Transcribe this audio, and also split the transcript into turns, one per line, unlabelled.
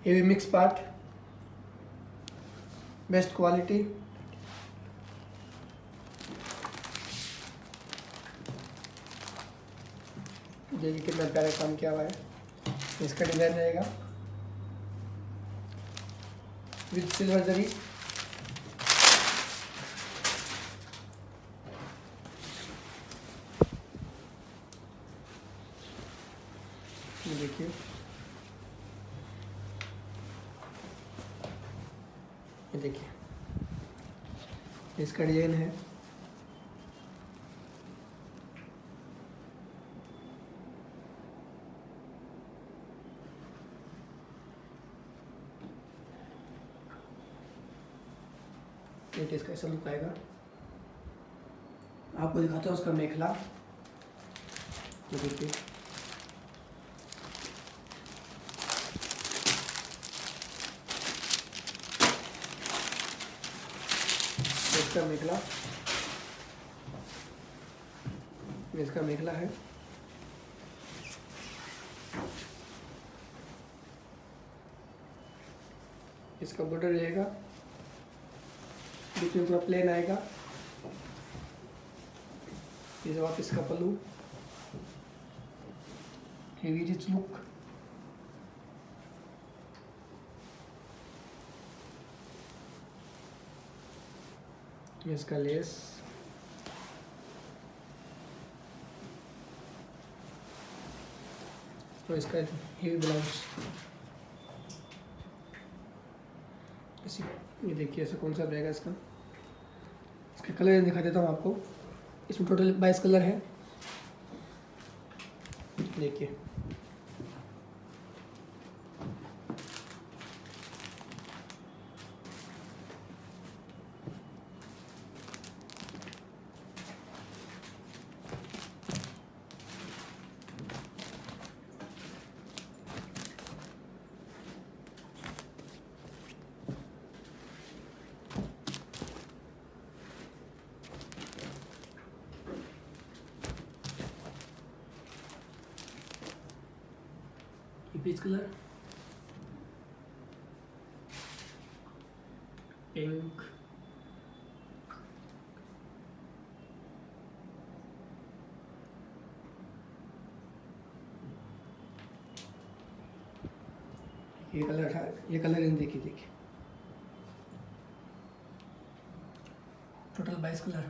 Heavy mix part, best quality. देखिए कितना प्यारा काम किया हुआ है। इसका डिजाइन रहेगा विद सिल्वर जरी। देखिए ये देखिए इसका डिजाइन है। ये इसका ऐसा लुक आएगा। आपको दिखाता हूँ उसका मेखला। तो देखिए इसका मेखला, इसका मेखला है। इसका बॉर्डर रहेगा, बीच में पूरा प्लेन आएगा। ये जब आप इसका पल्लू, हेवी रिच लुक। इसका लेस, और इसका हेवी ब्लाउज। ये देखिए ऐसा कौन सा रहेगा इसका। इसके कलर दिखा देता हूँ आपको। इसमें टोटल 22 कलर है। देखिए पीच कलर, पिंक, ये कलर था। ये कलर इन देखिए, देखिए टोटल 22 कलर।